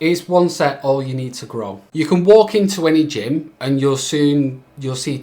Is one set all you need to grow? You can walk into any gym and you'll see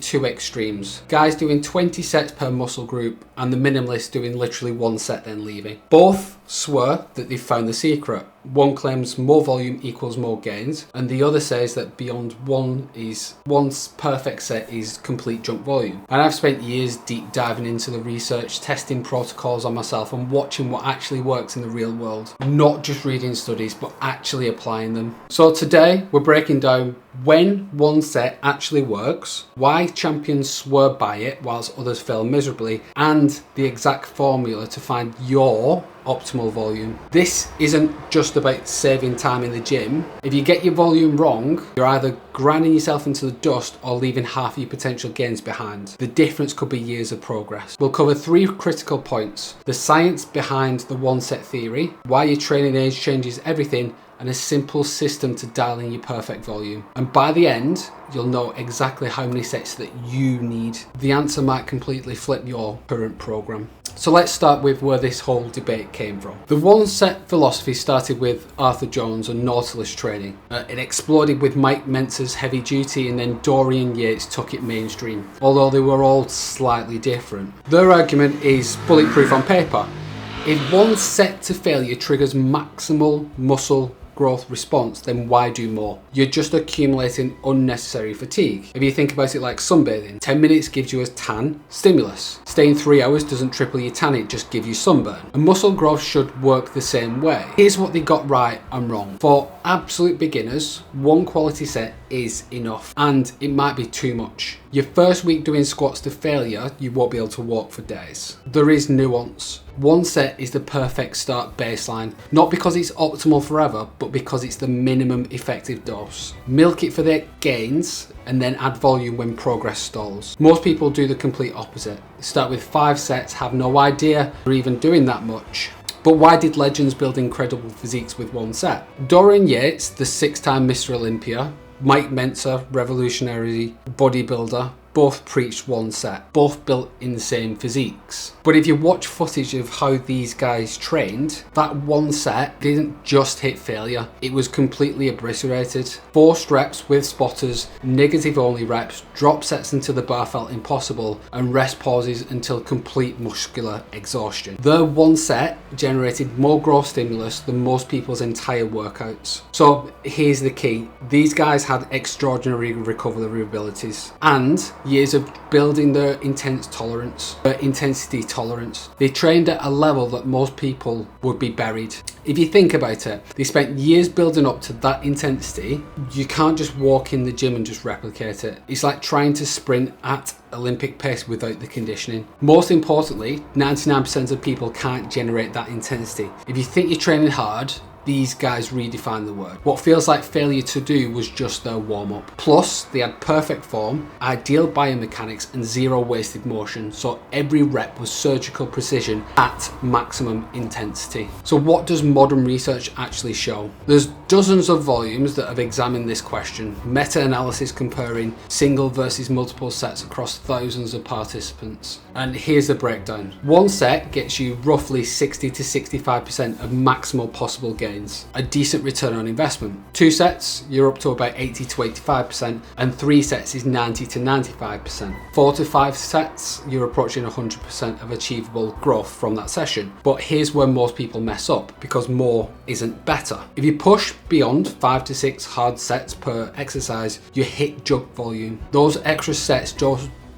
two extremes. Guys doing 20 sets per muscle group and the minimalists doing literally one set then leaving. Both swear that they've found the secret. One claims more volume equals more gains, and the other says that beyond one's perfect set is complete jump volume. And I've spent years deep diving into the research, testing protocols on myself and watching what actually works in the real world. Not just reading studies, but actually applying them. So today we're breaking down when one set actually works, why champions swear by it whilst others fail miserably, and the exact formula to find your optimal volume. This isn't just about saving time in the gym. If you get your volume wrong, you're either grinding yourself into the dust or leaving half your potential gains behind. The difference could be years of progress. We'll cover 3 critical points: the science behind the one set theory, why your training age changes everything, and a simple system to dial in your perfect volume. And by the end, you'll know exactly how many sets that you need. The answer might completely flip your current program. So let's start with where this whole debate came from. The one set philosophy started with Arthur Jones and Nautilus training. It exploded with Mike Mentzer's heavy duty, and then Dorian Yates took it mainstream, although they were all slightly different. Their argument is bulletproof on paper. If one set to failure triggers maximal muscle growth response, then why do more? You're just accumulating unnecessary fatigue. If you think about it like sunbathing, 10 minutes gives you a tan stimulus. Staying 3 hours doesn't triple your tan, it just gives you sunburn. And muscle growth should work the same way. Here's what they got right and wrong. For absolute beginners, one quality set is enough, and it might be too much. Your first week doing squats to failure, you won't be able to walk for days. There is nuance. One set is the perfect start baseline, not because it's optimal forever, but because it's the minimum effective dose. Milk it for their gains and then add volume when progress stalls. Most people do the complete opposite. Start with 5 sets, have no idea they're even doing that much. But why did legends build incredible physiques with one set? Dorian Yates, the 6-time Mr. Olympia, Mike Mentzer, revolutionary bodybuilder, both preached one set, both built in the same physiques. But if you watch footage of how these guys trained, that one set didn't just hit failure, it was completely obliterated. Forced reps with spotters, negative only reps, drop sets until the bar felt impossible, and rest pauses until complete muscular exhaustion. Their one set generated more growth stimulus than most people's entire workouts. So here's the key: these guys had extraordinary recovery abilities and years of building their intensity tolerance. They trained at a level that most people would be buried. If you think about it, they spent years building up to that intensity. You can't just walk in the gym and just replicate it. It's like trying to sprint at Olympic pace without the conditioning. Most importantly, 99% of people can't generate that intensity. If you think you're training hard, these guys redefine the word. What feels like failure to do was just their warm-up. Plus, they had perfect form, ideal biomechanics, and zero wasted motion, so every rep was surgical precision at maximum intensity. So what does modern research actually show? There's dozens of volumes that have examined this question, meta-analysis comparing single versus multiple sets across thousands of participants. And here's the breakdown. One set gets you roughly 60 to 65% of maximal possible gain. A decent return on investment. 2 sets, you're up to about 80 to 85%, and 3 sets is 90 to 95%. 4 to 5 sets, you're approaching 100% of achievable growth from that session. But here's where most people mess up, because more isn't better. If you push beyond 5 to 6 hard sets per exercise, you hit jug volume. Those extra sets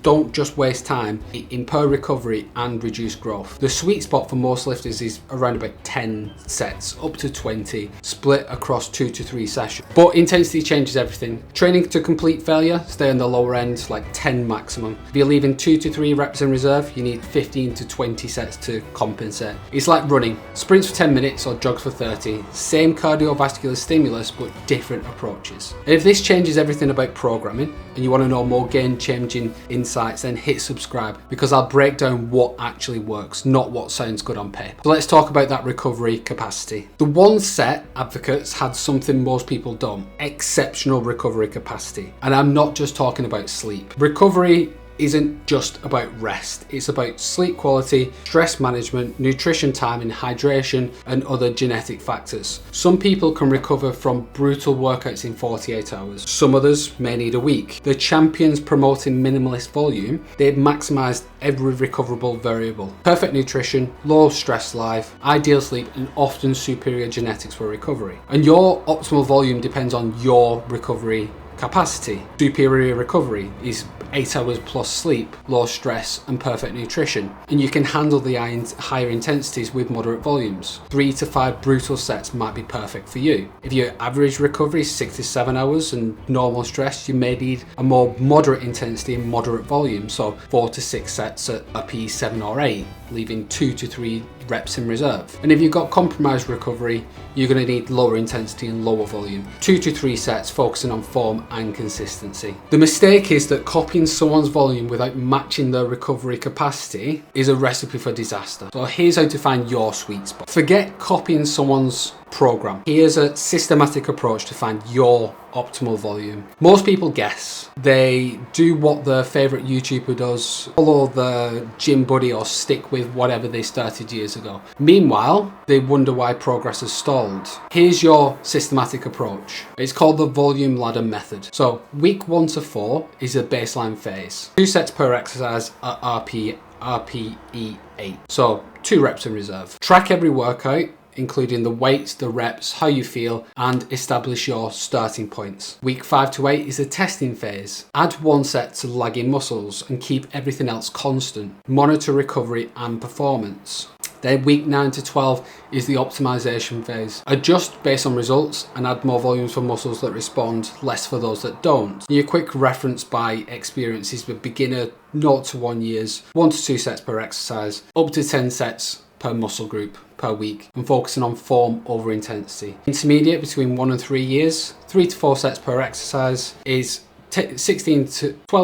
don't just waste time, impair recovery and reduce growth. The sweet spot for most lifters is around about 10 sets, up to 20, split across 2 to 3 sessions. But intensity changes everything. Training to complete failure, stay on the lower end, like 10 maximum. If you're leaving 2 to 3 reps in reserve, you need 15 to 20 sets to compensate. It's like running, sprints for 10 minutes or jogs for 30. Same cardiovascular stimulus, but different approaches. And if this changes everything about programming, and you want to know more game-changing insights, then hit subscribe, because I'll break down what actually works, not what sounds good on paper. So let's talk about that recovery capacity. The one set advocates had something most people don't: exceptional recovery capacity. And I'm not just talking about sleep. Recovery isn't just about rest. It's about sleep quality, stress management, nutrition timing, hydration, and other genetic factors. Some people can recover from brutal workouts in 48 hours. Some others may need a week. The champions promoting minimalist volume, they've maximized every recoverable variable. Perfect nutrition, low stress life, ideal sleep, and often superior genetics for recovery. And your optimal volume depends on your recovery capacity. Superior recovery is 8 hours plus sleep, low stress, and perfect nutrition. And you can handle the higher intensities with moderate volumes. 3 to 5 brutal sets might be perfect for you. If your average recovery is 6 to 7 hours and normal stress, you may need a more moderate intensity and moderate volume, so 4 to 6 sets at a P7 or 8, leaving 2 to 3 reps in reserve. And if you've got compromised recovery, you're going to need lower intensity and lower volume. 2 to 3 sets, focusing on form and consistency. The mistake is that copying someone's volume without matching their recovery capacity is a recipe for disaster. So here's how to find your sweet spot. Forget copying someone's program. Here's a systematic approach to find your optimal volume. Most people guess. They do what their favorite YouTuber does, follow the gym buddy, or stick with whatever they started years ago. Meanwhile, they wonder why progress has stalled. Here's your systematic approach. It's called the volume ladder method. So week 1 to 4 is a baseline phase. 2 sets per exercise at RPE 8. So 2 reps in reserve. Track every workout, including the weights, the reps, how you feel, and establish your starting points. Week 5 to 8 is a testing phase. Add 1 set to lagging muscles and keep everything else constant. Monitor recovery and performance. Then week 9 to 12 is the optimization phase. Adjust based on results and add more volumes for muscles that respond, less for those that don't. Your quick reference by experience is with beginner 0 to 1 years, 1 to 2 sets per exercise, up to 10 sets per muscle group per week, and focusing on form over intensity. Intermediate between 1 and 3 years, 3 to 4 sets per exercise is 12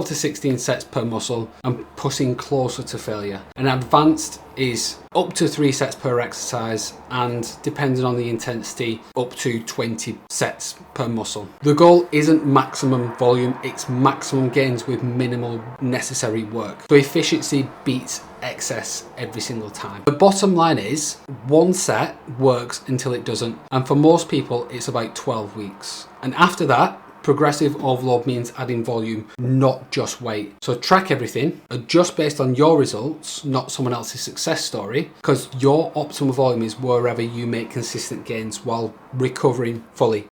to 16 sets per muscle and pushing closer to failure. And advanced is up to 3 sets per exercise and, depending on the intensity, up to 20 sets per muscle. The goal isn't maximum volume, it's maximum gains with minimal necessary work. So efficiency beats excess every single time. The bottom line is 1 set works until it doesn't, and for most people it's about 12 weeks. And after that, progressive overload means adding volume, not just weight. So track everything, adjust based on your results, not someone else's success story, because your optimal volume is wherever you make consistent gains while recovering fully.